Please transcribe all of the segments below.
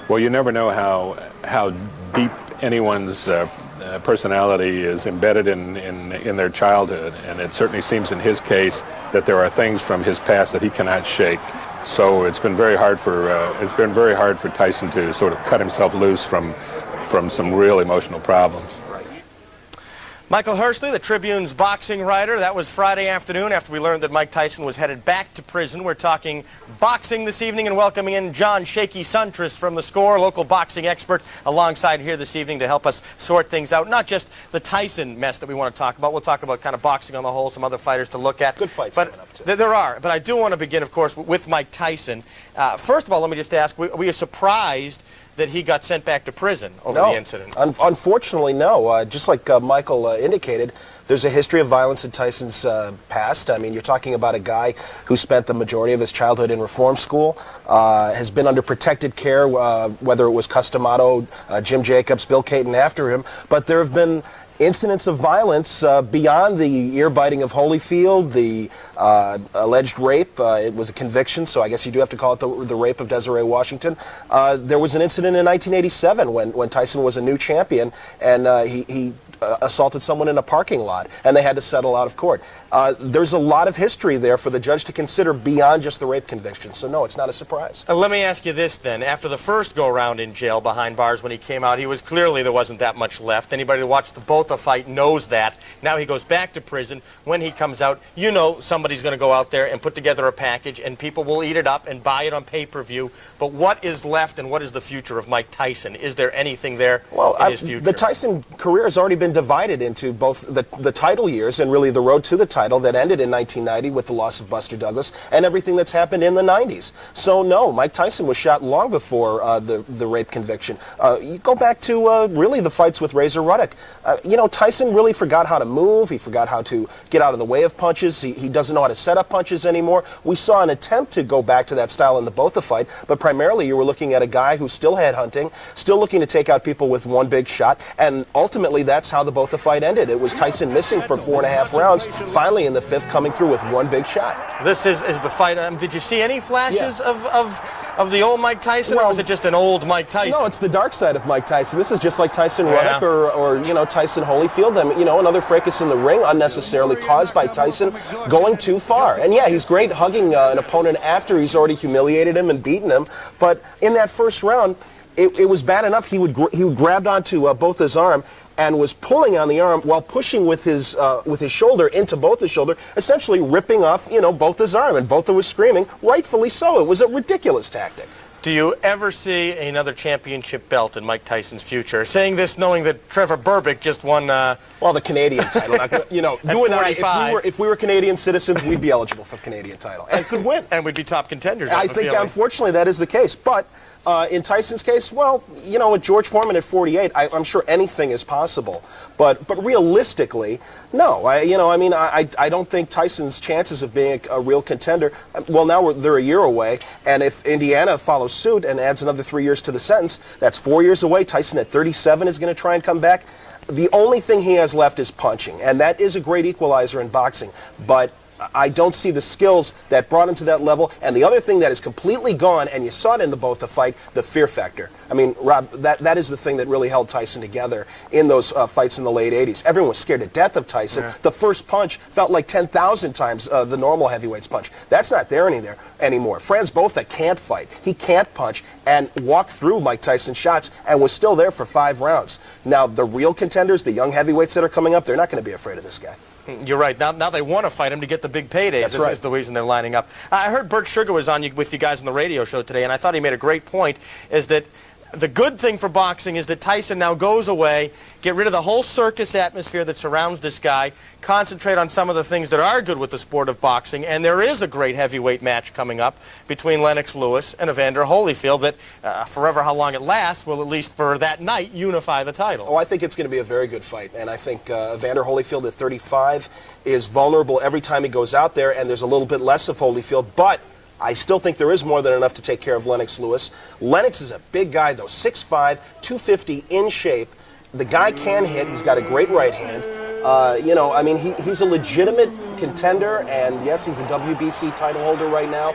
Well, you never know how deep anyone's personality is embedded in their childhood, and it certainly seems in his case that there are things from his past that he cannot shake. So it's been very hard for Tyson to sort of cut himself loose from some real emotional problems. Michael Hersley, the Tribune's boxing writer. That was Friday afternoon after we learned that Mike Tyson was headed back to prison. We're talking boxing this evening and welcoming in John Shaky Suntress from The Score, local boxing expert, alongside here this evening to help us sort things out. Not just the Tyson mess that we want to talk about. We'll talk about kind of boxing on the whole, some other fighters to look at. Good fights but coming up, too. There are. But I do want to begin, of course, with Mike Tyson. First of all, let me just ask, we are surprised that he got sent back to prison over the incident. Unfortunately, no. Just like Michael indicated, there's a history of violence in Tyson's past. I mean, you're talking about a guy who spent the majority of his childhood in reform school, has been under protected care, whether it was Customato, Jim Jacobs, Bill Caton after him. But there have been incidents of violence beyond the ear-biting of Holyfield, the alleged rape. It was a conviction, so I guess you do have to call it the rape of Desiree Washington. There was an incident in 1987 when Tyson was a new champion, and he assaulted someone in a parking lot, and they had to settle out of court. There's a lot of history there for the judge to consider beyond just the rape conviction, so no, it's not a surprise. Let me ask you this then. After the first go-around in jail behind bars when he came out, there wasn't that much left. Anybody who watched the Botha fight knows that. Now he goes back to prison. When he comes out, you know somebody's going to go out there and put together a package, and people will eat it up and buy it on pay-per-view. But what is left, and what is the future of Mike Tyson? Is there anything there in his future? The Tyson career has already been divided into both the title years and really the road to the title that ended in 1990 with the loss of Buster Douglas and everything that's happened in the 90s. So no, Mike Tyson was shot long before the rape conviction. You go back to really the fights with Razor Ruddock. Tyson really forgot how to move. He forgot how to get out of the way of punches. He doesn't know how to set up punches anymore. We saw an attempt to go back to that style in the Botha fight, but primarily you were looking at a guy who's still headhunting, still looking to take out people with one big shot, and ultimately that's how the Botha fight ended. It was Tyson missing for 4.5 rounds, finally in the 5th coming through with one big shot. This is the fight. Did you see any flashes of the old Mike Tyson, or was it just an old Mike Tyson? No, it's the dark side of Mike Tyson. This is just like Tyson Ruddock or Tyson Holyfield. Another fracas in the ring, unnecessarily caused by Tyson going too far. And yeah, he's great hugging an opponent after he's already humiliated him and beaten him. But in that first round, it was bad enough. He grabbed onto both his arm and was pulling on the arm while pushing with his shoulder into Botha's shoulder, essentially ripping off Botha's arm. And Botha was screaming, rightfully so. It was a ridiculous tactic. Do you ever see another championship belt in Mike Tyson's future? Saying this knowing that Trevor Berbick just won the Canadian title. You and I, if we were Canadian citizens, we'd be eligible for the Canadian title and could win. And we'd be top contenders. I think, unfortunately, that is the case. But in Tyson's case, with George Foreman at 48, I'm sure anything is possible. But realistically, no. I don't think Tyson's chances of being a real contender. Well, now they're a year away, and if Indiana follows suit and adds another 3 years to the sentence, that's 4 years away. Tyson at 37 is going to try and come back. The only thing he has left is punching, and that is a great equalizer in boxing. But I don't see the skills that brought him to that level. And the other thing that is completely gone, and you saw it in the Botha fight, the fear factor. I mean, Rob, that is the thing that really held Tyson together in those fights in the late 80s. Everyone was scared to death of Tyson. Yeah. The first punch felt like 10,000 times the normal heavyweights punch. That's not there anymore. Franz Botha can't fight. He can't punch and walk through Mike Tyson's shots and was still there for 5 rounds. Now, the real contenders, the young heavyweights that are coming up, they're not going to be afraid of this guy. You're right. Now they want to fight him to get the big payday. This is the reason they're lining up. I heard Bert Sugar was on with you guys on the radio show today, and I thought he made a great point, is that the good thing for boxing is that Tyson now goes away, get rid of the whole circus atmosphere that surrounds this guy, concentrate on some of the things that are good with the sport of boxing, and there is a great heavyweight match coming up between Lennox Lewis and Evander Holyfield that, forever how long it lasts, will at least for that night unify the title. Oh, I think it's going to be a very good fight, and I think Evander Holyfield at 35 is vulnerable every time he goes out there, and there's a little bit less of Holyfield, but I still think there is more than enough to take care of Lennox Lewis. Lennox is a big guy, though, 6'5", 250, in shape. The guy can hit. He's got a great right hand. He's a legitimate contender, and yes, he's the WBC title holder right now.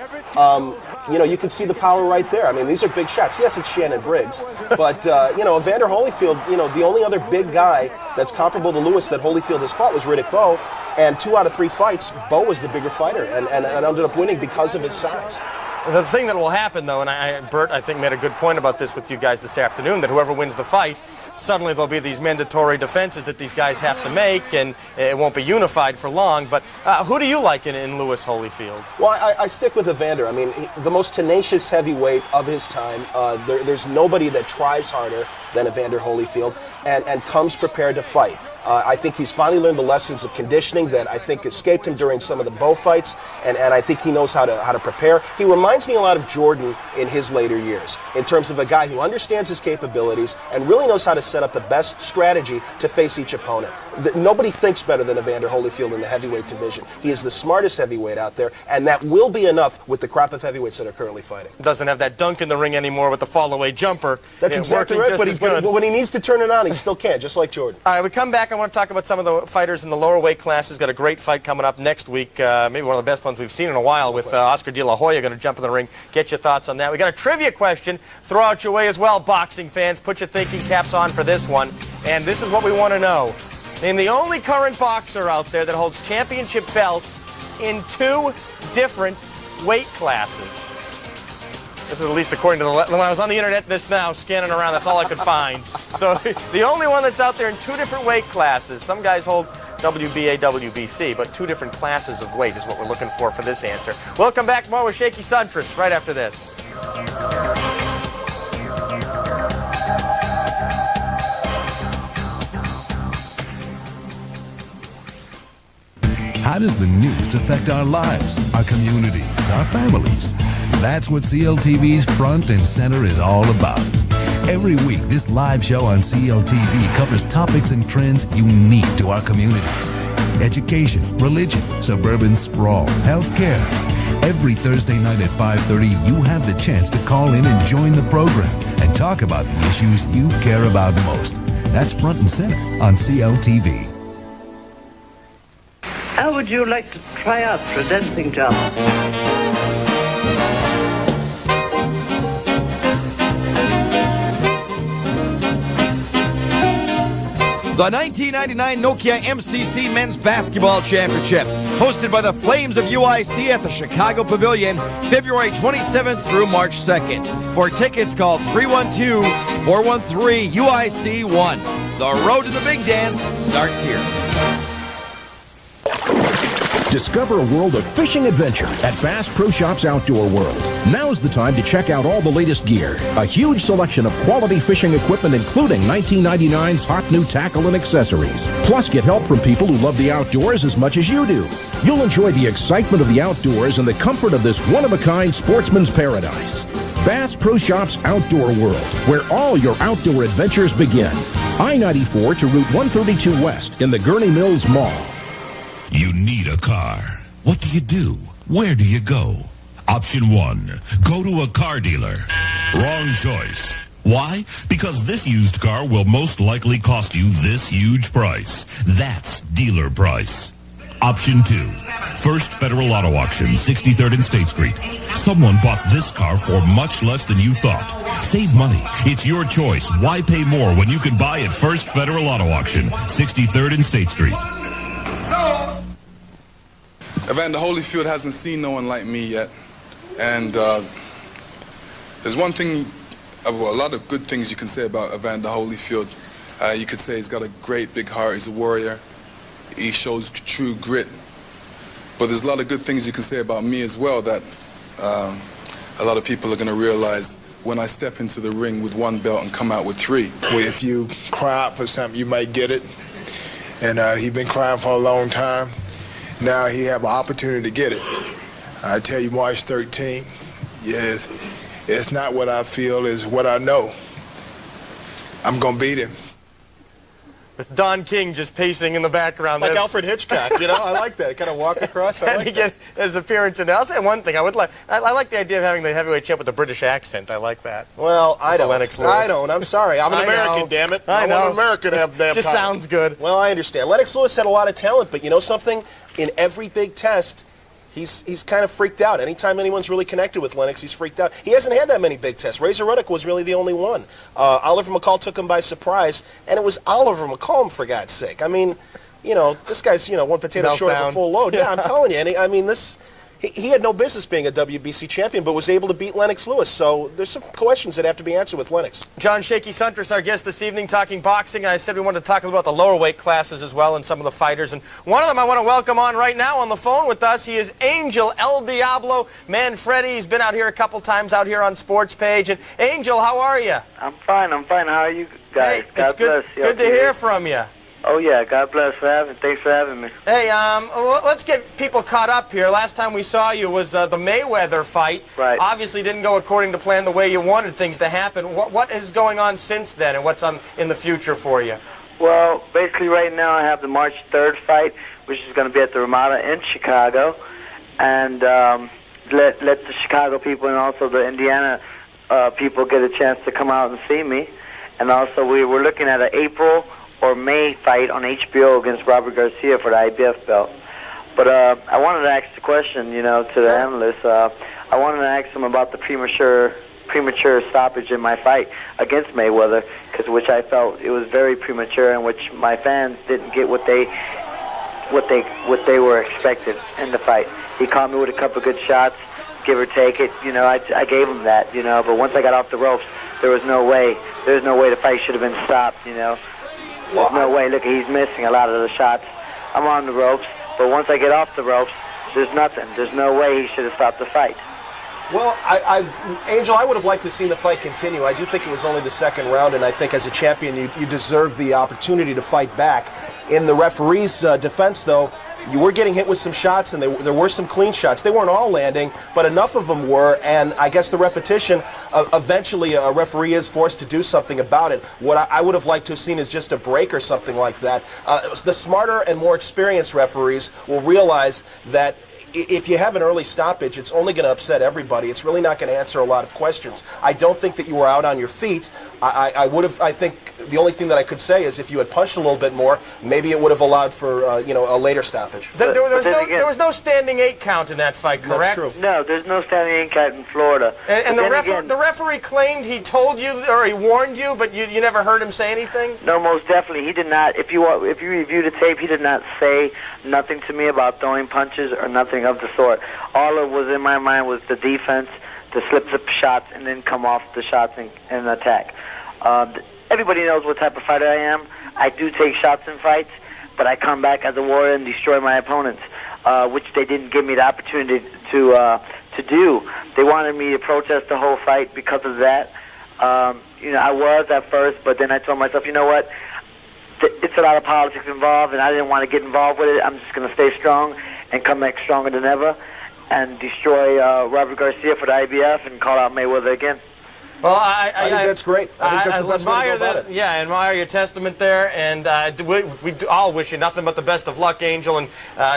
you know, you can see the power right there. I mean, these are big shots. Yes, it's Shannon Briggs, but you know, Evander Holyfield, you know, the only other big guy that's comparable to Lewis that Holyfield has fought was Riddick Bowe, and 2 out of 3 fights, Bowe was the bigger fighter and ended up winning because of his size. The thing that will happen, though, and Bert, I think, made a good point about this with you guys this afternoon, that whoever wins the fight, suddenly there'll be these mandatory defenses that these guys have to make, and it won't be unified for long. But who do you like in Lewis Holyfield? Well, I stick with Evander. I mean, the most tenacious heavyweight of his time. There's nobody that tries harder than Evander Holyfield and comes prepared to fight. I think he's finally learned the lessons of conditioning that I think escaped him during some of the Bowe fights, and I think he knows how to prepare. He reminds me a lot of Jordan in his later years, in terms of a guy who understands his capabilities and really knows how to set up the best strategy to face each opponent. Nobody thinks better than Evander Holyfield in the heavyweight division. He is the smartest heavyweight out there, and that will be enough with the crop of heavyweights that are currently fighting. Doesn't have that dunk in the ring anymore with the fall-away jumper. That's exactly right, but when he needs to turn it on, he still can, just like Jordan. All right, we come back. I want to talk about some of the fighters in the lower weight classes. Got a great fight coming up next week, maybe one of the best ones we've seen in a while, with Oscar De La Hoya going to jump in the ring. Get your thoughts on that. We got a trivia question. Throw out your way as well, boxing fans. Put your thinking caps on for this one. And this is what we want to know. Name the only current boxer out there that holds championship belts in 2 different weight classes. This is at least according to when I was on the internet this now, scanning around, that's all I could find. So the only one that's out there in 2 different weight classes. Some guys hold WBA, WBC, but 2 different classes of weight is what we're looking for this answer. We'll come back more with Shaky Suntress right after this. How does the news affect our lives, our communities, our families? That's what CLTV's Front and Center is all about. Every week, this live show on CLTV covers topics and trends unique to our communities. Education, religion, suburban sprawl, healthcare. Every Thursday night at 5:30, you have the chance to call in and join the program and talk about the issues you care about most. That's Front and Center on CLTV. How would you like to try out for a dancing job? The 1999 Nokia MCC Men's Basketball Championship, hosted by the Flames of UIC at the Chicago Pavilion, February 27th through March 2nd. For tickets, call 312-413-UIC1. The road to the big dance starts here. Discover a world of fishing adventure at Bass Pro Shops Outdoor World. Now's the time to check out all the latest gear. A huge selection of quality fishing equipment, including 1999's hot new tackle and accessories. Plus, get help from people who love the outdoors as much as you do. You'll enjoy the excitement of the outdoors and the comfort of this one-of-a-kind sportsman's paradise. Bass Pro Shops Outdoor World, where all your outdoor adventures begin. I-94 to Route 132 West in the Gurney Mills Mall. You need a car. What do? Where do you go? Option 1, go to a car dealer. Wrong choice. Why? Because this used car will most likely cost you this huge price. That's dealer price. Option 2, First Federal Auto Auction, 63rd and State Street. Someone bought this car for much less than you thought. Save money. It's your choice. Why pay more when you can buy at First Federal Auto Auction, 63rd and State Street? Evander Holyfield hasn't seen no one like me yet, and there's one thing, a lot of good things you can say about Evander Holyfield. You could say he's got a great big heart, he's a warrior, he shows true grit, but there's a lot of good things you can say about me as well that a lot of people are going to realize when I step into the ring with 1 belt and come out with 3. Well, if you cry out for something, you might get it, and he's been crying for a long time. Now he have an opportunity to get it. I tell you, March 13th, yes, it's not what I feel, it's what I know. I'm going to beat him. With Don King just pacing in the background. Like Alfred Hitchcock, you know? I like that. Kind of walk across. I like get his appearance in there. I'll say one thing. I like the idea of having the heavyweight champ with a British accent. I like that. Well, I don't. Lennox Lewis. I don't. I'm sorry. I'm an American, damn it. I know. I'm an American to have damn Just title. sounds good. Well, I understand. Lennox Lewis had a lot of talent, but you know something? In every big test, he's kind of freaked out. Anytime anyone's really connected with Lennox, he's freaked out. He hasn't had that many big tests. Razor Ruddock was really the only one. Oliver McCall took him by surprise, and it was Oliver McCall, for God's sake. I mean, this guy's, one potato short of a full load. Yeah, I'm telling you. And he had no business being a WBC champion, but was able to beat Lennox Lewis. So there's some questions that have to be answered with Lennox. John Shaky Suntress, our guest this evening, talking boxing. I said we wanted to talk about the lower weight classes as well and some of the fighters. And one of them I want to welcome on right now on the phone with us. He is Angel El Diablo Manfredy. He's been out here a couple times out here on Sports Page. And Angel, how are you? I'm fine. How are you guys? Hey, it's good to hear from you. Oh, yeah. God bless thanks for having me. Hey, let's get people caught up here. Last time we saw you was the Mayweather fight. Right. Obviously didn't go according to plan the way you wanted things to happen. What is going on since then, and what's in the future for you? Well, basically right now I have the March 3rd fight, which is going to be at the Ramada in Chicago. And let the Chicago people and also the Indiana people get a chance to come out and see me. And also we're looking at an April or May fight on HBO against Robert Garcia for the IBF belt. But I wanted to ask the question, to the analysts. I wanted to ask them about the premature stoppage in my fight against Mayweather, which I felt it was very premature, and which my fans didn't get what they were expected in the fight. He caught me with a couple good shots, give or take it. I gave him that. But once I got off the ropes, there was no way. There's no way the fight should have been stopped. There's no way. Look, he's missing a lot of the shots. I'm on the ropes, but once I get off the ropes, there's nothing. There's no way he should have stopped the fight. Well, Angel, I would have liked to have seen the fight continue. I do think it was only the second round, and I think as a champion, you deserve the opportunity to fight back. In the referee's defense, though, you were getting hit with some shots, and there were some clean shots. They weren't all landing, but enough of them were, and I guess the repetition, eventually a referee is forced to do something about it. What I would have liked to have seen is just a break or something like that. The smarter and more experienced referees will realize that if you have an early stoppage, it's only going to upset everybody. It's really not going to answer a lot of questions. I don't think that you were out on your feet. I think the only thing that I could say is if you had punched a little bit more, maybe it would have allowed for a later stoppage. There was no standing 8 count in that fight, correct? That's true. No, there's no standing 8 count in Florida. And the referee claimed he told you or he warned you, but you never heard him say anything? No, most definitely. He did not. If you review the tape, he did not say nothing to me about throwing punches or nothing of the sort. All that was in my mind was the defense, the slip shots, and then come off the shots and attack. Everybody knows what type of fighter I am. I do take shots in fights, but I come back as a warrior and destroy my opponents, which they didn't give me the opportunity to do. They wanted me to protest the whole fight because of that. I was at first, but then I told myself, you know what? It's a lot of politics involved, and I didn't want to get involved with it. I'm just going to stay strong and come back stronger than ever and destroy Robert Garcia for the IBF and call out Mayweather again. Well, I think that's great. I think that's the best way to go about it. Yeah, I admire your testament there, and we all wish you nothing but the best of luck, Angel, and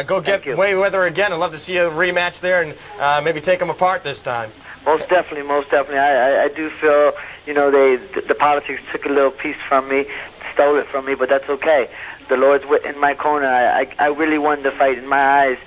go get Mayweather again. I'd love to see a rematch there and maybe take them apart this time. Most definitely, most definitely. I do feel, the politics took a little piece from me, stole it from me, but that's okay. The Lord's in my corner. I really won the fight in my eyes,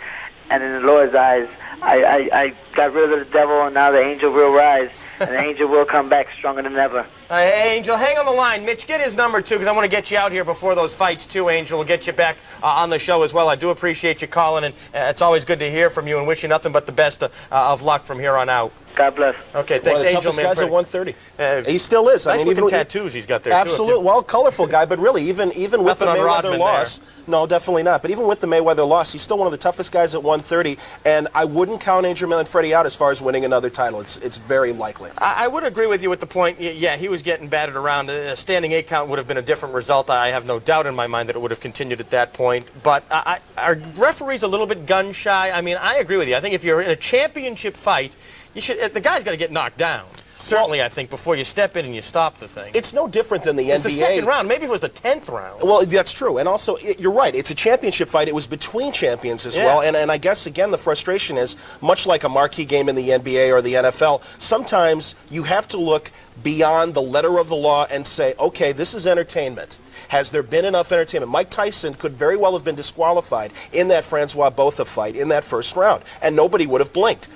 and in the Lord's eyes. I got rid of the devil, and now the angel will rise, and the angel will come back stronger than ever. Angel, hang on the line. Mitch, get his number, too, because I want to get you out here before those fights, too, Angel. We'll get you back on the show as well. I do appreciate you calling, and it's always good to hear from you, and wish you nothing but the best of luck from here on out. God bless. Okay, thanks, One of the Angel toughest guys at Manfredy. 130. He still is. Nice looking tattoos he's got there, absolutely. too. Well, colorful guy, but really, even with the Mayweather loss, no, definitely not. But even with the Mayweather loss, he's still one of the toughest guys at 130, and I wouldn't count Angel Manfredy out as far as winning another title. It's very likely. I would agree with you with the point. Yeah, he was getting battered around. A standing 8 count would have been a different result. I have no doubt in my mind that it would have continued at that point. But are referees a little bit gun shy? I mean, I agree with you. I think if you're in a championship fight, the guy's got to get knocked down. Certainly, I think, before you step in and you stop the thing. It's no different than the NBA. It's the second round. Maybe it was the 10th round. Well, that's true. And also, you're right. It's a championship fight. It was between champions as well. And I guess, again, the frustration is, much like a marquee game in the NBA or the NFL, sometimes you have to look beyond the letter of the law and say, okay, this is entertainment. Has there been enough entertainment? Mike Tyson could very well have been disqualified in that Francois Botha fight in that first round, and nobody would have blinked.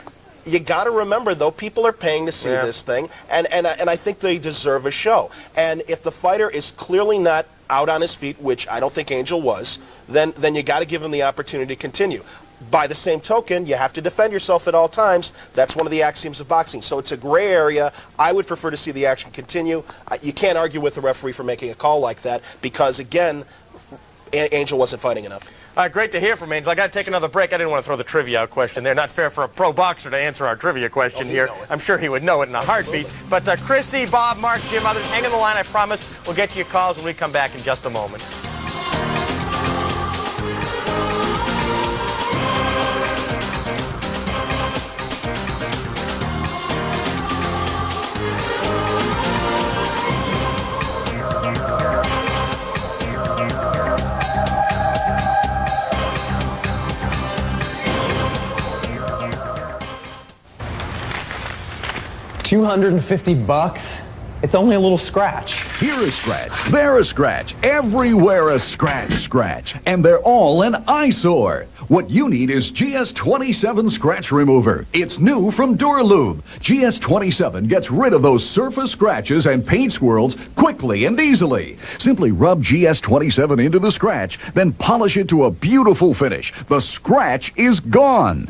You got to remember, though, people are paying to see this thing, and I think they deserve a show. And if the fighter is clearly not out on his feet, which I don't think Angel was, then you got to give him the opportunity to continue. By the same token, you have to defend yourself at all times. That's one of the axioms of boxing. So it's a gray area. I would prefer to see the action continue. You can't argue with the referee for making a call like that because, again, Angel wasn't fighting enough. Great to hear from Angel. I got to take another break. I didn't want to throw the trivia question there. Not fair for a pro boxer to answer our trivia question here. I'm sure he would know it in a heartbeat. But Chrissy, Bob, Mark, Jim, others, hang on the line. I promise we'll get to your calls when we come back in just a moment. $250? It's only a little scratch. Here a scratch, there a scratch, everywhere a scratch. And they're all an eyesore. What you need is GS27 Scratch Remover. It's new from Duralube. GS27 gets rid of those surface scratches and paint swirls quickly and easily. Simply rub GS27 into the scratch, then polish it to a beautiful finish. The scratch is gone.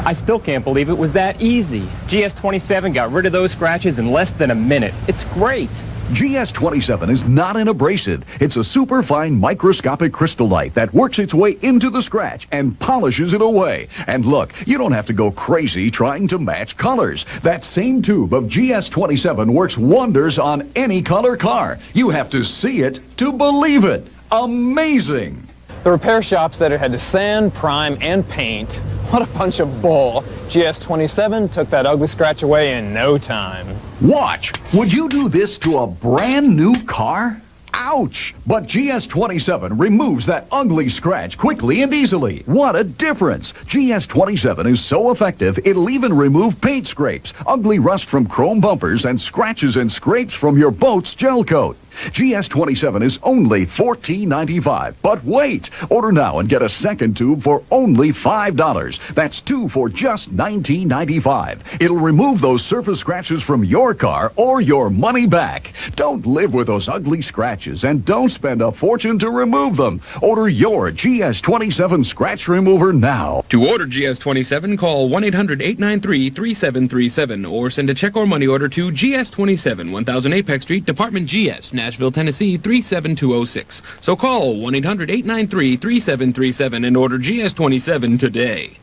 I still can't believe it was that easy. GS27 got rid of those scratches in less than a minute. It's great. GS27 is not an abrasive. It's a superfine microscopic crystallite that works its way into the scratch and polishes it away. And look, you don't have to go crazy trying to match colors. That same tube of GS27 works wonders on any color car. You have to see it to believe it. Amazing! The repair shop said it had to sand, prime, and paint. What a bunch of bull. GS27 took that ugly scratch away in no time. Watch! Would you do this to a brand new car? Ouch! But GS27 removes that ugly scratch quickly and easily. What a difference! GS27 is so effective, it'll even remove paint scrapes, ugly rust from chrome bumpers, and scratches and scrapes from your boat's gel coat. GS27 is only $14.95. But wait! Order now and get a second tube for only $5. That's two for just $19.95. It'll remove those surface scratches from your car or your money back. Don't live with those ugly scratches and don't spend a fortune to remove them. Order your GS27 Scratch Remover now. To order GS27, call 1-800-893-3737 or send a check or money order to GS27, 1000 Apex Street, Department GS, Nashville, Tennessee 37206. So call 1-800-893-3737 and order GS27 today.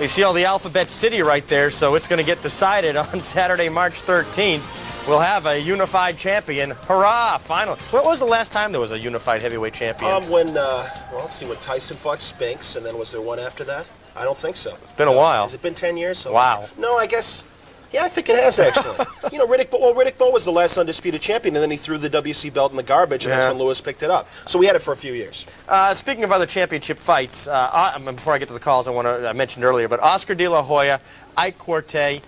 You see all the Alphabet City right there, so it's going to get decided on Saturday, March 13th. We'll have a unified champion. Hurrah! Finally. When was the last time there was a unified heavyweight champion? When Tyson fought Spinks, and then was there one after that? I don't think so. It's been a while. Has it been 10 years? Wow. No, I guess, yeah, I think it has, actually. Riddick Bowe was the last undisputed champion, and then he threw the WC belt in the garbage, and that's when Lewis picked it up. So we had it for a few years. Speaking of other championship fights, before I get to the calls, I mentioned earlier, but Oscar De La Hoya, Ike Quartey,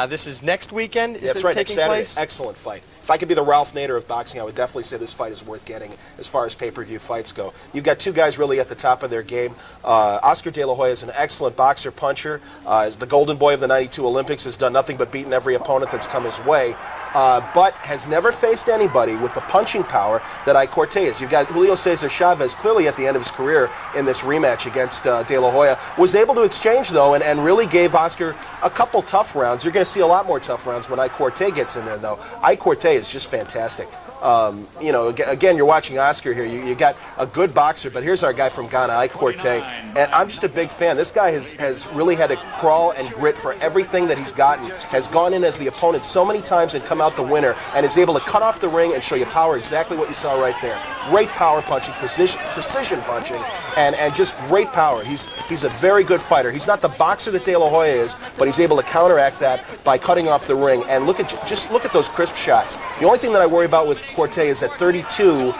this is next weekend? That's right, next Saturday. Excellent fight. If I could be the Ralph Nader of boxing, I would definitely say this fight is worth getting as far as pay-per-view fights go. You've got two guys really at the top of their game. Oscar De La Hoya is an excellent boxer, puncher. Is the golden boy of the 92 Olympics, has done nothing but beaten every opponent that's come his way. But has never faced anybody with the punching power that Ike Quartey is. You've got Julio Cesar Chavez clearly at the end of his career in this rematch against De La Hoya. Was able to exchange, though, and really gave Oscar a couple tough rounds. You're going to see a lot more tough rounds when Ike Quartey gets in there, though. Ike Quartey is just fantastic. Again, you're watching Oscar here. You got a good boxer, but here's our guy from Ghana, Ike Quartey, and I'm just a big fan. This guy has really had to crawl and grit for everything that he's gotten, has gone in as the opponent so many times and come out the winner, and is able to cut off the ring and show you power, exactly what you saw right there. Great power punching, precision punching, and just great power. He's a very good fighter. He's not the boxer that De La Hoya is, but he's able to counteract that by cutting off the ring. And look at those crisp shots. The only thing that I worry about with Quartey is at 32,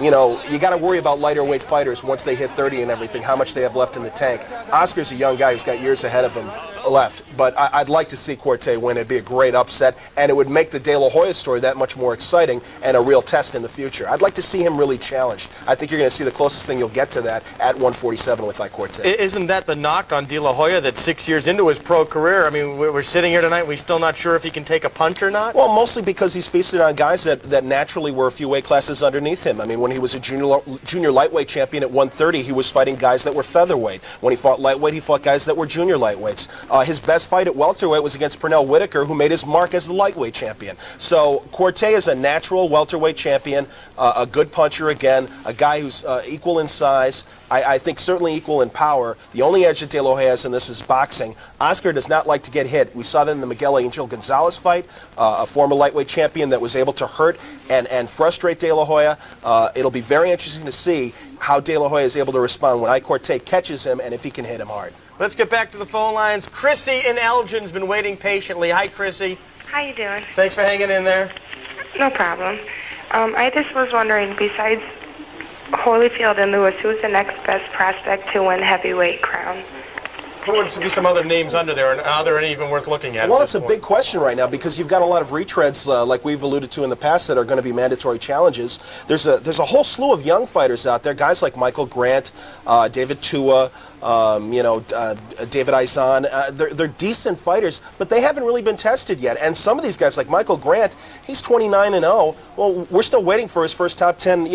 you know, you got to worry about lighter weight fighters once they hit 30 and everything, how much they have left in the tank. Oscar's a young guy who's got years ahead of him left, but I'd like to see Quartey win. It'd be a great upset, and it would make the De La Hoya story that much more exciting and a real test in the future. I'd like to see him really challenged. I think you're going to see the closest thing you'll get to that at 147 with Ike Quartey. Isn't that the knock on De La Hoya, that 6 years into his pro career, I mean, we're sitting here tonight, we're still not sure if he can take a punch or not? Well, mostly because he's feasted on guys that naturally were a few weight classes underneath him. I mean, when he was a junior lightweight champion at 130, he was fighting guys that were featherweight. When he fought lightweight, he fought guys that were junior lightweights. His best fight at welterweight was against Pernell Whitaker, who made his mark as the lightweight champion. So Quartey is a natural welterweight champion, a good puncher again, a guy who's equal in size, I think certainly equal in power. The only edge that De La Hoya has in this is boxing. Oscar does not like to get hit. We saw that in the Miguel Angel Gonzalez fight, a former lightweight champion that was able to hurt and frustrate De La Hoya. It'll be very interesting to see how De La Hoya is able to respond when Ike Quartey catches him and if he can hit him hard. Let's get back to the phone lines. Chrissy in Elgin's been waiting patiently. Hi, Chrissy. How you doing? Thanks for hanging in there. No problem. I just was wondering, besides Holyfield and Lewis, who's the next best prospect to win heavyweight crown? Who would be some other names under there, and are there any even worth looking at? Well, it's a big question right now because you've got a lot of retreads, like we've alluded to in the past, that are going to be mandatory challenges. There's a whole slew of young fighters out there, guys like Michael Grant, David Tua, David Aizan. They're decent fighters, but they haven't really been tested yet. And some of these guys, like Michael Grant, he's 29-0. Well, we're still waiting for his first top 10,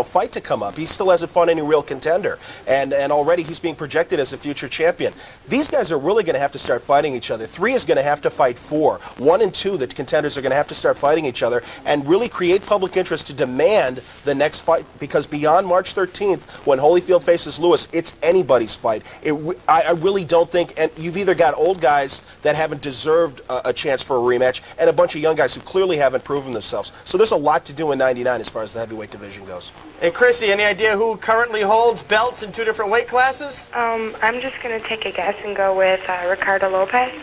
fight to come up. He still hasn't fought any real contender, and already he's being projected as a future champion. These guys are really going to have to start fighting each other. 3 is going to have to fight 4. 1 and 2, the contenders are going to have to start fighting each other and really create public interest to demand the next fight, because beyond March 13th, when Holyfield faces Lewis, it's anybody's fight. I really don't think, and you've either got old guys that haven't deserved a chance for a rematch and a bunch of young guys who clearly haven't proven themselves. So there's a lot to do in 99 as far as the heavyweight division goes. Hey, Chrissy, any idea who currently holds belts in 2 different weight classes? I'm just going to take a guess and go with Ricardo Lopez.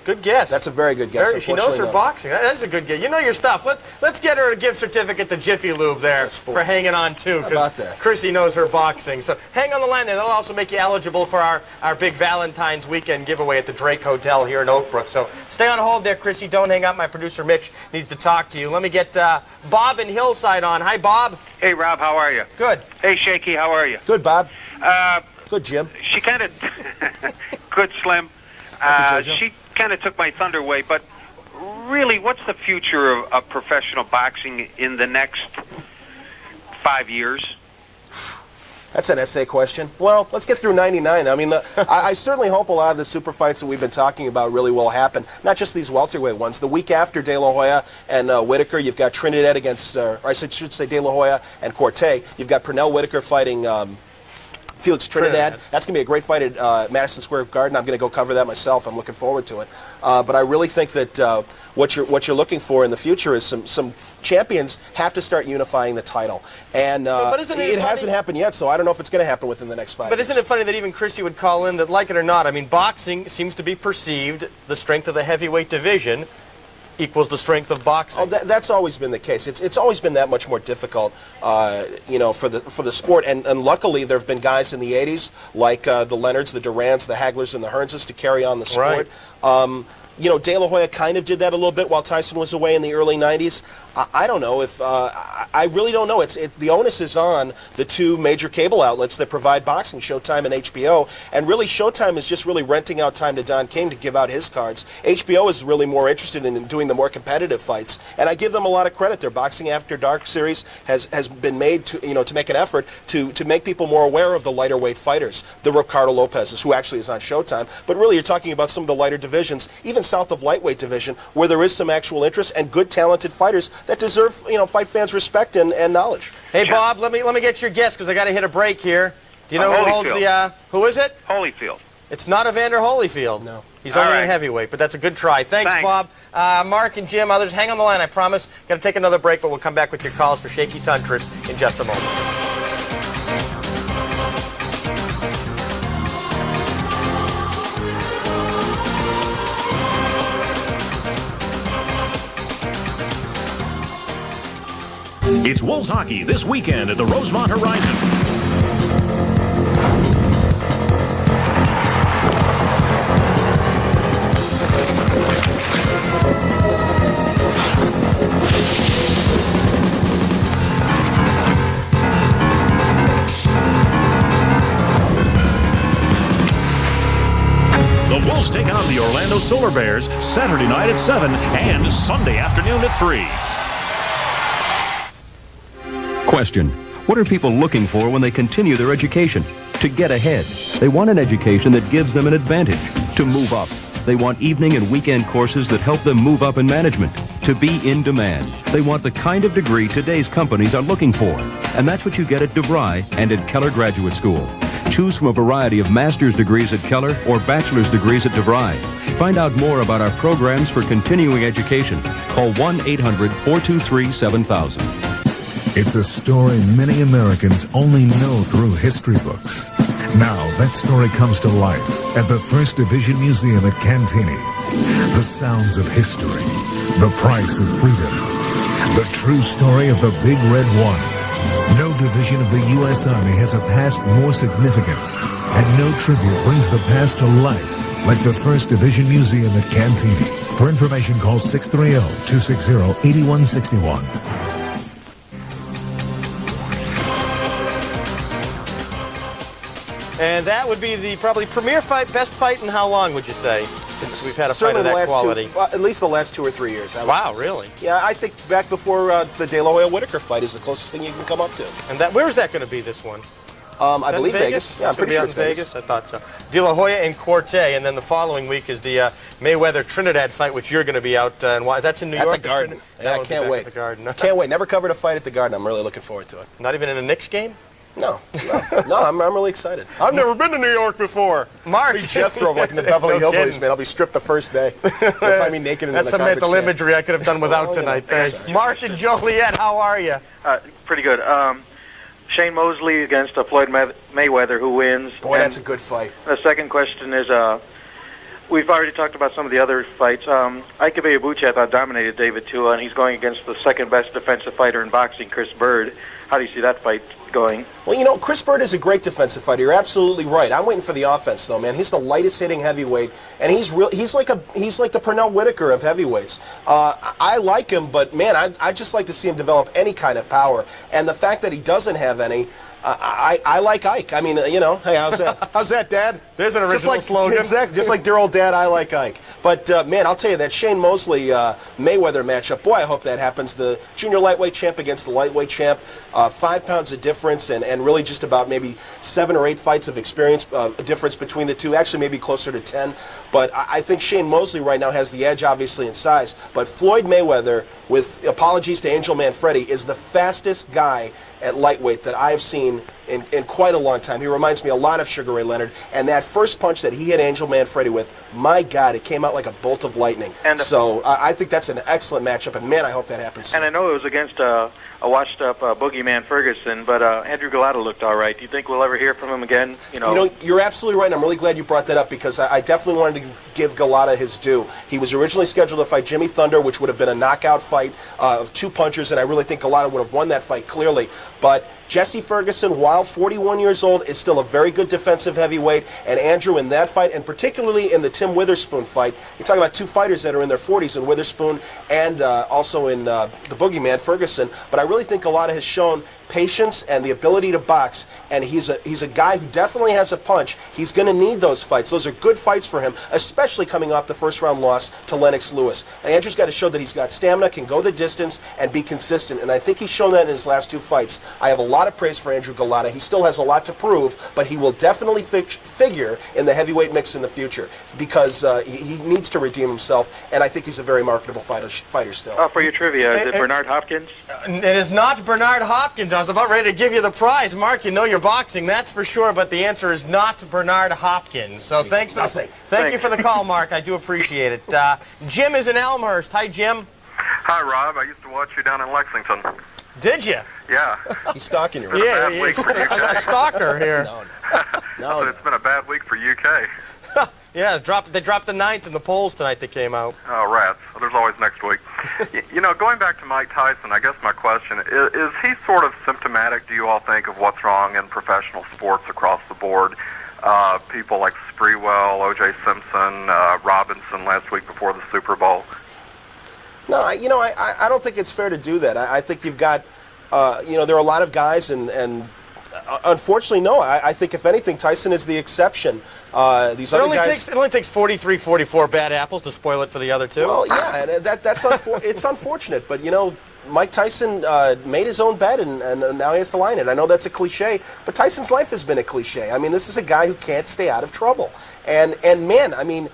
Good guess. That's a very good guess. She knows her boxing. That's a good guess. You know your stuff. Let's get her a gift certificate to Jiffy Lube there for hanging on too, because Chrissy knows her boxing. So hang on the line there. That'll also make you eligible for our big Valentine's weekend giveaway at the Drake Hotel here in Oakbrook. So stay on hold there, Chrissy. Don't hang up. My producer Mitch needs to talk to you. Let me get Bob in Hillside on. Hi, Bob. Hey, Rob. How are you? Good. Hey, Shaky. How are you? Good, Bob. Good, Jim. She kind of good, Slim. She kind of took my thunder away, but really, what's the future of professional boxing in the next 5 years? That's an essay question. Well, let's get through 99. I mean, I certainly hope a lot of the super fights that we've been talking about really will happen. Not just these welterweight ones. The week after De La Hoya and Whitaker, you've got Trinidad against, or I should say De La Hoya and Quartey. You've got Pernell Whitaker fighting Felix Trinidad. That's going to be a great fight at Madison Square Garden. I'm going to go cover that myself. I'm looking forward to it. But I really think that what you're looking for in the future is some champions have to start unifying the title. And but isn't it hasn't happened yet, so I don't know if it's going to happen within the next 5 years. But isn't it funny that even Chrissy would call in that, like it or not, I mean, boxing seems to be perceived, the strength of the heavyweight division equals the strength of boxing. Oh, that's always been the case. It's always been that much more difficult, for the sport. And luckily, there have been guys in the '80s like the Leonards, the Durants, the Haglers, and the Hearnses to carry on the sport. Right. De La Hoya kind of did that a little bit while Tyson was away in the early '90s. I don't know if I really don't know. The onus is on the 2 major cable outlets that provide boxing, Showtime and HBO. And really, Showtime is just really renting out time to Don King to give out his cards. HBO is really more interested in doing the more competitive fights, and I give them a lot of credit. Their Boxing After Dark series has been made to make an effort to make people more aware of the lighter weight fighters, the Ricardo Lopez's, who actually is on Showtime. But really, you're talking about some of the lighter divisions, even south of lightweight division, where there is some actual interest and good, talented fighters that deserve, fight fans' respect and knowledge. Hey, Bob, let me get your guess, because I got to hit a break here. Do you know who holds the? Who is it? Holyfield. It's not Evander Holyfield. No. He's only in heavyweight, but that's a good try. Thanks. Bob. Mark and Jim, others, hang on the line. I promise. Got to take another break, but we'll come back with your calls for Shaky Suntress in just a moment. It's Wolves hockey this weekend at the Rosemont Horizon. The Wolves take on the Orlando Solar Bears Saturday night at 7 and Sunday afternoon at 3. Question: what are people looking for when they continue their education? To get ahead. They want an education that gives them an advantage. To move up. They want evening and weekend courses that help them move up in management. To be in demand. They want the kind of degree today's companies are looking for. And that's what you get at DeVry and at Keller Graduate School. Choose from a variety of master's degrees at Keller or bachelor's degrees at DeVry. Find out more about our programs for continuing education. Call 1-800-423-7000. It's a story many Americans only know through history books. Now that story comes to life at the First Division Museum at Cantini. The sounds of history, the price of freedom, the true story of the Big Red One. No division of the U.S. Army has a past more significant, and no tribute brings the past to life like the First Division Museum at Cantini. For information, call 630-260-8161. And that would be the probably premier fight, best fight in how long, would you say, since we've had a fight of Certainly that quality? at least the last 2 or 3 years. Wow, really? Yeah, I think back before the De La Hoya-Whitaker fight is the closest thing you can come up to. And where's that going to be, this one? I believe Vegas. Yeah, I'm pretty sure it's Vegas. I thought so. De La Hoya and Quartey, and then the following week is the Mayweather-Trinidad fight, which you're going to be out. And that's in New York? At the Garden. Yeah, I can't wait. At the Garden. Can't wait. Never covered a fight at the Garden. I'm really looking forward to it. Not even in a Knicks game? No, I'm really excited. I've never been to New York before. Mark. I'll be Jethro like in the Beverly Hillbillies, man. I'll be stripped the first day. They'll find me naked in the That's some mental imagery I could have done without tonight. Thanks. Mark and Joliet, how are you? Pretty good. Shane Mosley against Floyd Mayweather, who wins. Boy, that's a good fight. The second question is, we've already talked about some of the other fights. Ike Quartey, I thought, dominated David Tua, and he's going against the second best defensive fighter in boxing, Chris Bird. How do you see that fight going? Well, Chris Bird is a great defensive fighter. You're absolutely right. I'm waiting for the offense, though, man. He's the lightest hitting heavyweight, and he's like the Pernell Whitaker of heavyweights. I like him, but man, I just like to see him develop any kind of power. And the fact that he doesn't have any, I like Ike. I mean, hey, how's that? How's that, Dad? There's an original slogan. Exactly, just like dear old Dad, I like Ike. But, man, I'll tell you, that Shane Mosley-Mayweather matchup, boy, I hope that happens. The junior lightweight champ against the lightweight champ, 5 pounds of difference, and really just about maybe 7 or 8 fights of experience difference between the two, actually maybe closer to 10. But I think Shane Mosley right now has the edge, obviously, in size. But Floyd Mayweather, with apologies to Angel Manfredy, is the fastest guy at lightweight that I've seen in quite a long time. He reminds me a lot of Sugar Ray Leonard. And that first punch that he hit Angel Manfredy with, my God, it came out like a bolt of lightning. And so I think that's an excellent matchup, and man, I hope that happens soon. And I know it was against a washed-up boogeyman Ferguson, but Andrew Galata looked all right. Do you think we'll ever hear from him again? You're absolutely right, and I'm really glad you brought that up, because I definitely wanted to give Galata his due. He was originally scheduled to fight Jimmy Thunder, which would have been a knockout fight of 2 punchers, and I really think Galata would have won that fight clearly. But Jesse Ferguson, while 41 years old, is still a very good defensive heavyweight, and Andrew in that fight, and particularly in the Tim Witherspoon fight, you're talking about 2 fighters that are in their 40s, in Witherspoon and also in the boogeyman Ferguson. But I really think Galata has shown patience and the ability to box, and he's a guy who definitely has a punch. He's going to need those fights. Those are good fights for him, especially coming off the first-round loss to Lennox Lewis. And Andrew's got to show that he's got stamina, can go the distance, and be consistent, and I think he's shown that in his last 2 fights. I have a lot of praise for Andrew Galata. He still has a lot to prove, but he will definitely figure in the heavyweight mix in the future, because he needs to redeem himself, and I think he's a very marketable fighter still. For your trivia, is it Bernard Hopkins? It is not Bernard Hopkins. I was about ready to give you the prize. Mark, you know your boxing, that's for sure, but the answer is not Bernard Hopkins. So thank you for the call, Mark. I do appreciate it. Jim is in Elmhurst. Hi, Jim. Hi, Rob. I used to watch you down in Lexington. Did you? Yeah. He's stalking you. Yeah, he's a stalker here. No. It's been a bad week for UK. Yeah, they dropped the 9th in the polls tonight that came out. Oh, rats. There's always next week. You know, going back to Mike Tyson, I guess my question is he sort of symptomatic, do you all think, of what's wrong in professional sports across the board? People like Sprewell, O.J. Simpson, Robinson last week before the Super Bowl. No, I don't think it's fair to do that. I think you've got, there are a lot of guys, and unfortunately, no. I think, if anything, Tyson is the exception. These other guys. It only takes 43, 44 bad apples to spoil it for the other two. Well, yeah, and it's unfortunate, but Mike Tyson made his own bed, and now he has to lie in it. I know that's a cliche, but Tyson's life has been a cliche. I mean, this is a guy who can't stay out of trouble. And man, I mean,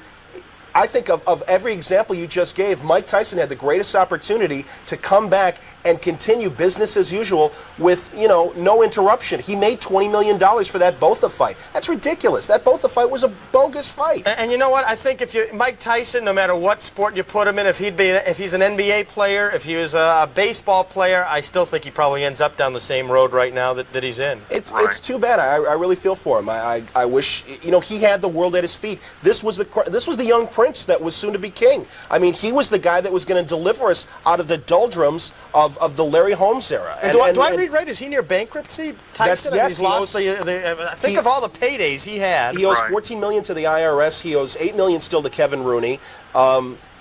I think of every example you just gave, Mike Tyson had the greatest opportunity to come back and continue business as usual with, no interruption. He made $20 million for that Botha fight. That's ridiculous. That Botha fight was a bogus fight. And you know what? I think Mike Tyson, no matter what sport you put him in, if he's an NBA player, if he was a baseball player, I still think he probably ends up down the same road right now that he's in. It's too bad. I really feel for him. I wish, he had the world at his feet. This was the young prince that was soon to be king. I mean, he was the guy that was going to deliver us out of the doldrums of the Larry Holmes era. And do I read right? Is he near bankruptcy? Tyson? Yes, he's lost think of all the paydays he had. He owes $14 million to the IRS. He owes $8 million still to Kevin Rooney.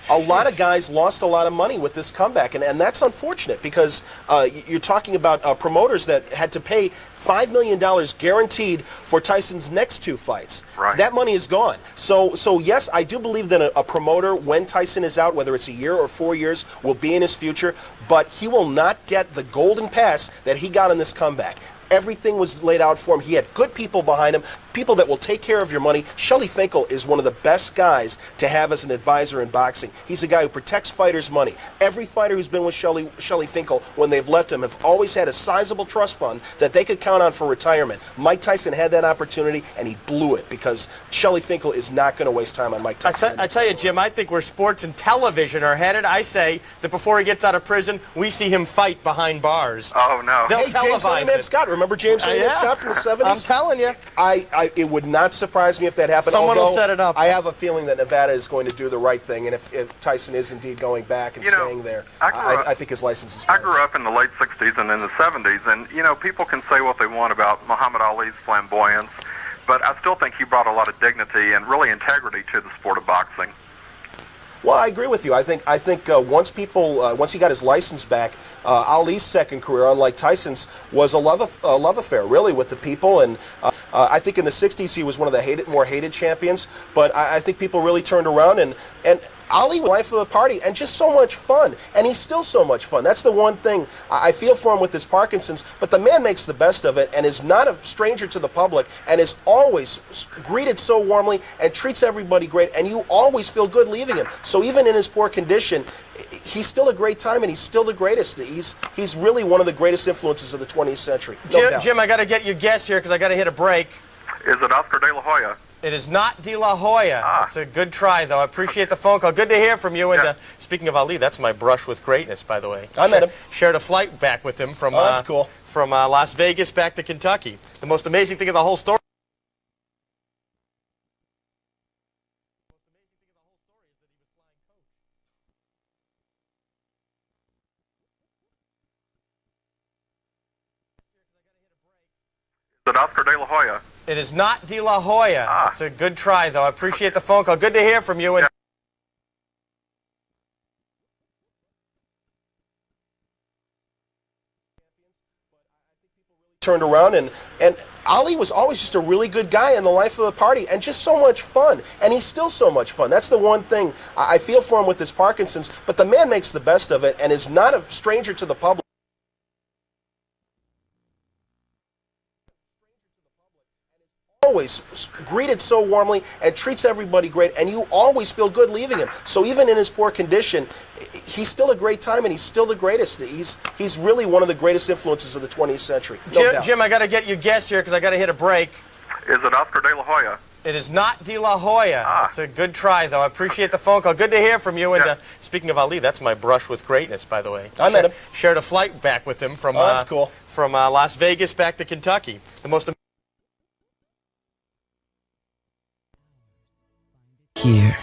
A lot of guys lost a lot of money with this comeback, and that's unfortunate because you're talking about promoters that had to pay $5 million guaranteed for Tyson's next two fights. Right. That money is gone. So yes, I do believe that a promoter, when Tyson is out, whether it's a year or 4 years, will be in his future, but he will not get the golden pass that he got in this comeback. Everything was laid out for him. He had good people behind him, people that will take care of your money. Shelly Finkel is one of the best guys to have as an advisor in boxing. He's a guy who protects fighters' money. Every fighter who's been with Shelly Finkel, when they've left him, have always had a sizable trust fund that they could count on for retirement. Mike Tyson had that opportunity, and he blew it because Shelly Finkel is not going to waste time on Mike Tyson. I tell you, Jim, I think where sports and television are headed, I say that before he gets out of prison, we see him fight behind bars. Oh, no. They'll James televise Leonard it. Scott. Remember James Leonard Scott from the 70s? I'm telling you. It would not surprise me if that happened. Someone will set it up. I have a feeling that Nevada is going to do the right thing, and if Tyson is indeed going back and staying there, I think his license is I grew up in the late 60s and in the 70s, and, people can say what they want about Muhammad Ali's flamboyance, but I still think he brought a lot of dignity and really integrity to the sport of boxing. Well, I agree with you. I think once he got his license back, Ali's second career, unlike Tyson's, was a love affair, really, with the people. And I think in the 60s he was one of the more hated champions. But I think people really turned around, and Ali was life of the party and just so much fun. And he's still so much fun. That's the one thing I feel for him with his Parkinson's. But the man makes the best of it and is not a stranger to the public and is always greeted so warmly and treats everybody great. And you always feel good leaving him. So even in his poor condition, he's still a great time, and he's still the greatest. He's really one of the greatest influences of the 20th century. No doubt. Jim, I got to get your guess here because I got to hit a break. Is it Oscar De La Hoya? It is not De La Hoya. It's a good try, though. I appreciate the phone call. Good to hear from you. And speaking of Ali, that's my brush with greatness, by the way. I met him. Shared a flight back with him from that's cool. From Las Vegas back to Kentucky. The most amazing thing of the whole story. Is it Oscar De La Hoya? It is not De La Hoya. It's a good try, though. I appreciate the phone call. Good to hear from you. And turned around, and Ali was always just a really good guy in the life of the party and just so much fun, and he's still so much fun. That's the one thing I feel for him with his Parkinson's, but the man makes the best of it and is not a stranger to the public. Always greeted so warmly and treats everybody great, and you always feel good leaving him. So even in his poor condition, he's still a great time, and he's still the greatest. He's really one of the greatest influences of the 20th century. No doubt. Jim, I got to get your guess here because I got to hit a break. Is it Oscar De La Hoya? It is not De La Hoya. It's a good try, though. I appreciate the phone call. Good to hear from you. And speaking of Ali, that's my brush with greatness, by the way. I met him. Shared a flight back with him from that's cool. From Las Vegas back to Kentucky. The most here.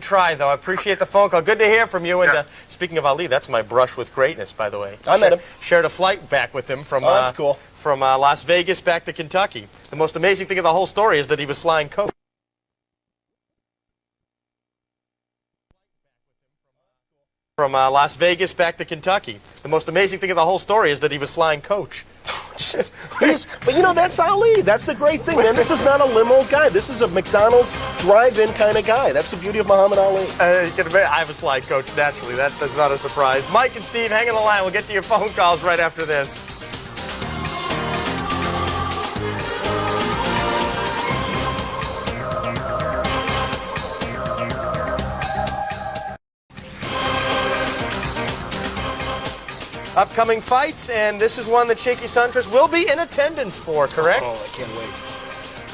try, though. I appreciate the phone call. Good to hear from you. And speaking of Ali, that's my brush with greatness, by the way. I met him. Shared a flight back with him from. That's cool. From Las Vegas back to Kentucky. The most amazing thing of the whole story is that he was flying coach. From Las Vegas back to Kentucky. The most amazing thing of the whole story is that he was flying coach. But you know, that's Ali. That's the great thing, man. This is not a limo guy. This is a McDonald's drive-in kind of guy. That's the beauty of Muhammad Ali. I was flying coach, naturally. That's not a surprise. Mike and Steve, hang on the line. We'll get to your phone calls right after this. Upcoming fights, and this is one that Shaky Suntress will be in attendance for, correct? Oh, I can't wait.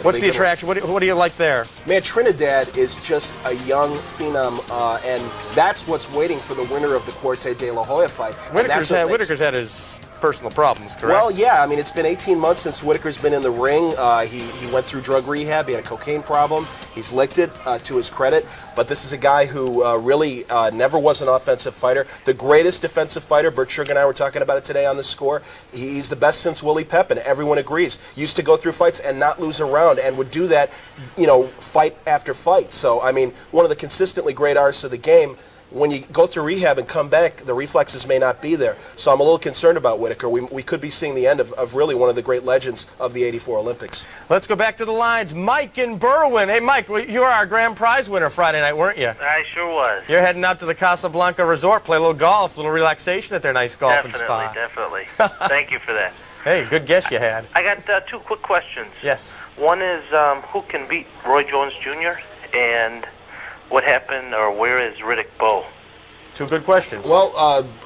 What's the attraction? What do you like there? Man, Trinidad is just a young phenom, and that's what's waiting for the winner of the Quartey de la Hoya fight. Whitaker's had his personal problems, correct? Well, yeah. I mean, it's been 18 months since Whitaker's been in the ring. He went through drug rehab. He had a cocaine problem. He's licked it, to his credit. But this is a guy who really never was an offensive fighter. The greatest defensive fighter, Bert Sugar and I were talking about it today on the score. He's the best since Willie Pep, and everyone agrees. Used to go through fights and not lose a round, and would do that, fight after fight. So, I mean, one of the consistently great artists of the game. When you go through rehab and come back, the reflexes may not be there. So I'm a little concerned about Whitaker. We could be seeing the end of really one of the great legends of the '84 Olympics. Let's go back to the lines. Mike in Berwyn. Hey, Mike, you were our grand prize winner Friday night, weren't you? I sure was. You're heading out to the Casablanca Resort, play a little golf, a little relaxation at their nice golfing spot. Definitely. Thank you for that. Hey, good guess you had. I got two quick questions. Yes. One is who can beat Roy Jones Jr. and what happened or where is Riddick Bowe? Two good questions. Well,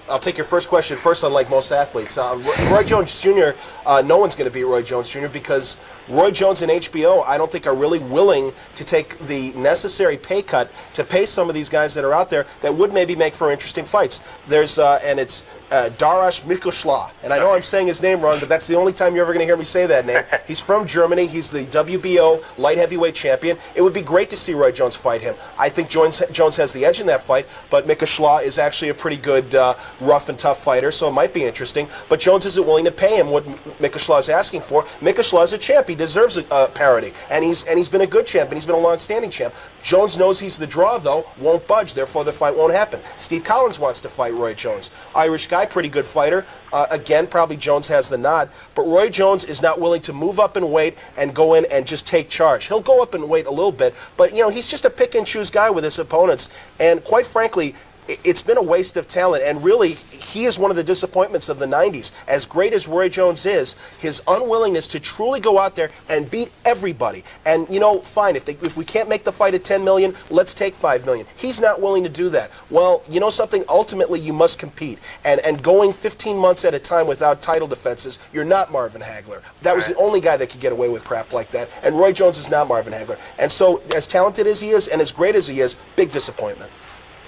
I'll take your first question first, unlike most athletes. Roy Jones Jr., no one's going to beat Roy Jones Jr. because Roy Jones and HBO, I don't think, are really willing to take the necessary pay cut to pay some of these guys that are out there that would maybe make for interesting fights. There's, and it's Darash Mikoshla. And I know I'm saying his name wrong, but that's the only time you're ever going to hear me say that name. He's from Germany. He's the WBO light heavyweight champion. It would be great to see Roy Jones fight him. I think Jones has the edge in that fight, but Mikoshla is actually a pretty good rough and tough fighter, so it might be interesting. But Jones isn't willing to pay him what Mikoshla is asking for. Mikoshla is a champ. He deserves a parity. And he's been a good champ, and he's been a long-standing champ. Jones knows he's the draw, though, won't budge, therefore the fight won't happen. Steve Collins wants to fight Roy Jones. Irish guy, pretty good fighter. Again, probably Jones has the nod. But Roy Jones is not willing to move up in weight and go in and just take charge. He'll go up in weight a little bit, but, he's just a pick-and-choose guy with his opponents. And quite frankly, it's been a waste of talent, and really, he is one of the disappointments of the 90s. As great as Roy Jones is, his unwillingness to truly go out there and beat everybody. And, fine, if we can't make the fight at $10 million, let's take $5 million. He's not willing to do that. Well, you know something? Ultimately, you must compete. And going 15 months at a time without title defenses, you're not Marvin Hagler. That was the only guy that could get away with crap like that. And Roy Jones is not Marvin Hagler. And so, as talented as he is and as great as he is, big disappointment.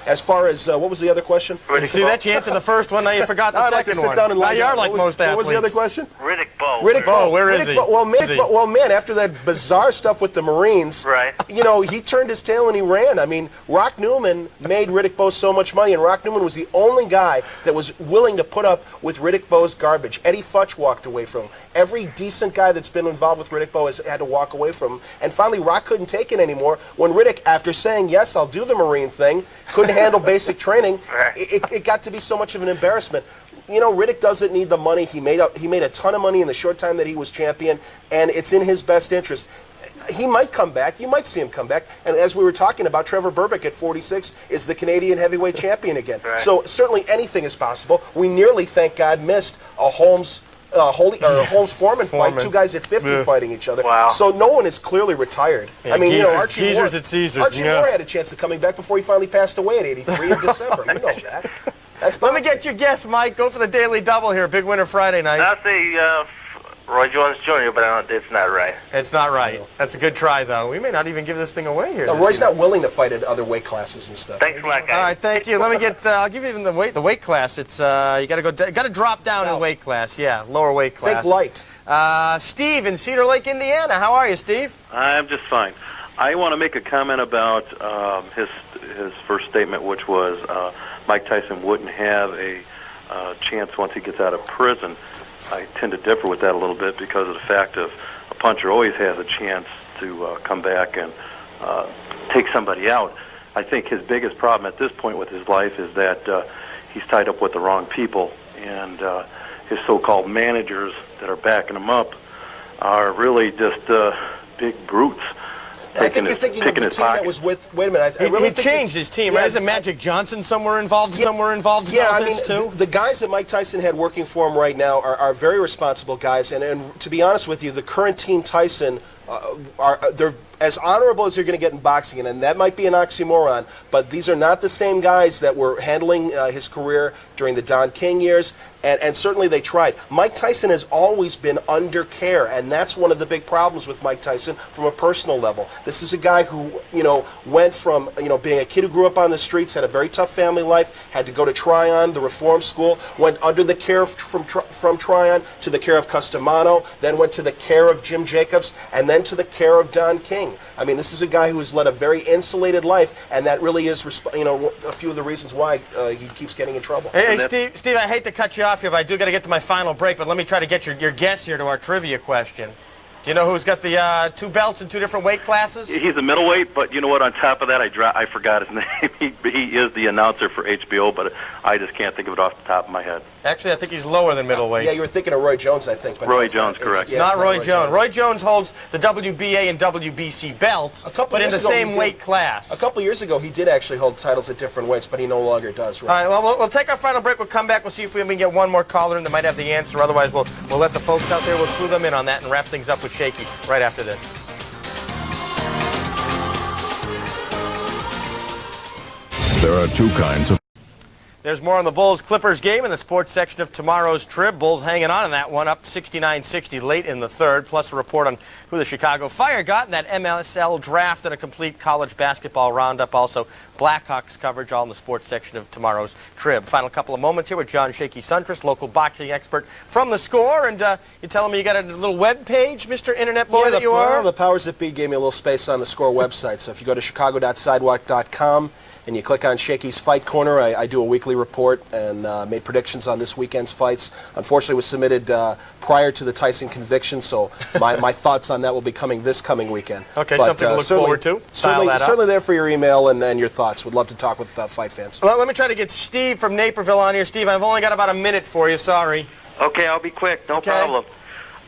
As far as, what was the other question? You see that? You answered the first one, now you forgot the second one. Now you are like most athletes. What was the other question? Riddick Bowe. Riddick Bowe, where is he? Well, man, after that bizarre stuff with the Marines, right. He turned his tail and he ran. I mean, Rock Newman made Riddick Bowe so much money, and Rock Newman was the only guy that was willing to put up with Riddick Bowe's garbage. Eddie Futch walked away from him. Every decent guy that's been involved with Riddick Bowe has had to walk away from him. And finally, Rock couldn't take it anymore when Riddick, after saying, yes, I'll do the Marine thing, couldn't handle basic training. It got to be so much of an embarrassment. Riddick doesn't need the money. He made a ton of money in the short time that he was champion, and it's in his best interest. He might come back. You might see him come back. And as we were talking about, Trevor Berbick at 46 is the Canadian heavyweight champion again. Right. So certainly anything is possible. We nearly, thank God, missed a Holmes Foreman fight, two guys at 50 fighting each other. Wow. So no one is clearly retired. Yeah, I mean, Archie Moore had a chance of coming back before he finally passed away at 83 in December. You know that. Let me get your guess, Mike. Go for the daily double here. Big winner Friday night. I'll say Roy Jones Jr., but it's not right. It's not right. That's a good try, though. We may not even give this thing away here. No, Roy's not willing to fight at other weight classes and stuff. Thanks a lot, guys. All right, thank you. Let me get. I'll give you even the weight class. It's you got to drop down in weight class. Yeah, lower weight class. Think light. Steve in Cedar Lake, Indiana. How are you, Steve? I'm just fine. I want to make a comment about his first statement, which was Mike Tyson wouldn't have a chance once he gets out of prison. I tend to differ with that a little bit because of the fact of a puncher always has a chance to come back and take somebody out. I think his biggest problem at this point with his life is that he's tied up with the wrong people, and his so-called managers that are backing him up are really just big brutes. I think you're thinking of the team that was with. Wait a minute. He changed his team, right? Isn't Magic Johnson somewhere involved? Somewhere involved in all this too? The guys that Mike Tyson had working for him right now are very responsible guys, and to be honest with you, the current team Tyson they're as honorable as you're going to get in boxing, and that might be an oxymoron, but these are not the same guys that were handling his career during the Don King years, and certainly they tried. Mike Tyson has always been under care, and that's one of the big problems with Mike Tyson from a personal level. This is a guy who, went from, being a kid who grew up on the streets, had a very tough family life, had to go to Tryon, the reform school, went under the care from Tryon to the care of Customano, then went to the care of Jim Jacobs, and then to the care of Don King. I mean, this is a guy who has led a very insulated life, and that really is, a few of the reasons why he keeps getting in trouble. Hey, Steve, I hate to cut you off here, but I do got to get to my final break, but let me try to get your guess here to our trivia question. Do you know who's got the 2 belts in 2 different weight classes? He's a middleweight, but you know what? On top of that, I forgot his name. He is the announcer for HBO, but I just can't think of it off the top of my head. Actually, I think he's lower than middleweight. Yeah, you were thinking of Roy Jones, I think. But Roy Jones, correct. It's not Roy Jones. Roy Jones holds the WBA and WBC belts, but in the same weight class. A couple years ago, he did actually hold titles at different weights, but he no longer does. Right? All right, well, we'll take our final break. We'll come back. We'll see if we can get one more caller in that might have the answer. Otherwise, we'll let the folks out there, we'll clue them in on that and wrap things up with Shaky right after this. There are 2 kinds of... There's more on the Bulls-Clippers game in the sports section of tomorrow's Trib. Bulls hanging on in that one, up 69-60 late in the third, plus a report on who the Chicago Fire got in that MSL draft and a complete college basketball roundup. Also, Blackhawks coverage all in the sports section of tomorrow's Trib. Final couple of moments here with John Shaky Suntress, local boxing expert from The Score. And you're telling me you got a little web page, Mr. Internet Boy, that you are? The powers that be gave me a little space on the Score website. So if you go to chicago.sidewalk.com, and you click on Shaky's Fight Corner, I do a weekly report and made predictions on this weekend's fights. Unfortunately, it was submitted prior to the Tyson conviction, so my thoughts on that will be coming this coming weekend. Okay, but, something to look forward to. Certainly there for your email and your thoughts. Would love to talk with fight fans. Well, let me try to get Steve from Naperville on here. Steve, I've only got about a minute for you. Sorry. Okay, I'll be quick. No problem.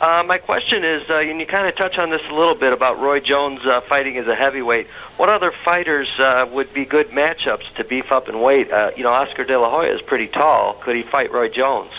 My question is, and you kind of touch on this a little bit about Roy Jones fighting as a heavyweight. What other fighters would be good matchups to beef up in weight? Oscar De La Hoya is pretty tall. Could he fight Roy Jones?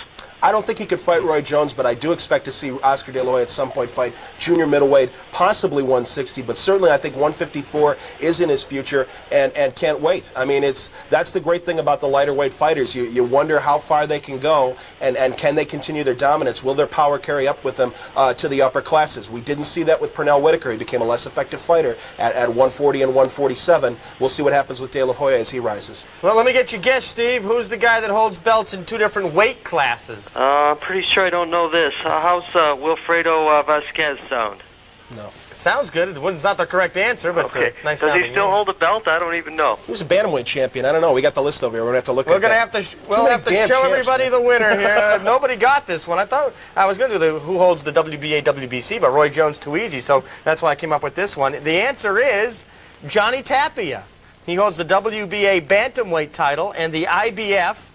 I don't think he could fight Roy Jones, but I do expect to see Oscar De La Hoya at some point fight junior middleweight, possibly 160, but certainly I think 154 is in his future and can't wait. I mean, that's the great thing about the lighter weight fighters. You wonder how far they can go and can they continue their dominance? Will their power carry up with them to the upper classes? We didn't see that with Pernell Whitaker. He became a less effective fighter at 140 and 147. We'll see what happens with De La Hoya as he rises. Well, let me get your guess, Steve. Who's the guy that holds belts in 2 different weight classes? I'm pretty sure I don't know this. How's Wilfredo Vasquez sound? No. Sounds good. It's not the correct answer, but okay. It's a nice Does sounding he still hold a belt? I don't even know. He was a bantamweight champion. I don't know. We got the list over here. We're going to have to look We're at gonna that. We'll have to show everybody the winner here. Nobody got this one. I thought I was going to do who holds the WBA, WBC, but Roy Jones too easy, so that's why I came up with this one. The answer is Johnny Tapia. He holds the WBA bantamweight title and the IBF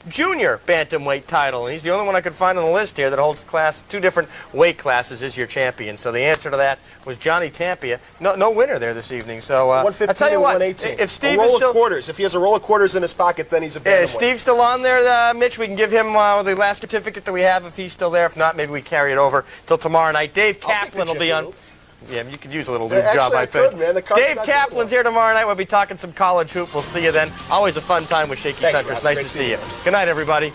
junior bantamweight title, and he's the only one I could find on the list here that holds 2 different weight classes as your champion. So the answer to that was Johnny Tapia. No winner there this evening. So 115 I'll tell you what, 118. if Steve a roll is still, of quarters. If he has a roll of quarters in his pocket, then he's a bantamweight. Is Steve still on there, Mitch? We can give him the last certificate that we have if he's still there. If not, maybe we carry it over till tomorrow night. Dave Kaplan will be on. Yeah, you could use a little lube job, I think. Dave Kaplan's here tomorrow night. We'll be talking some college hoop. We'll see you then. Always a fun time with Shaky Suntress. Nice to see you. Good night, everybody.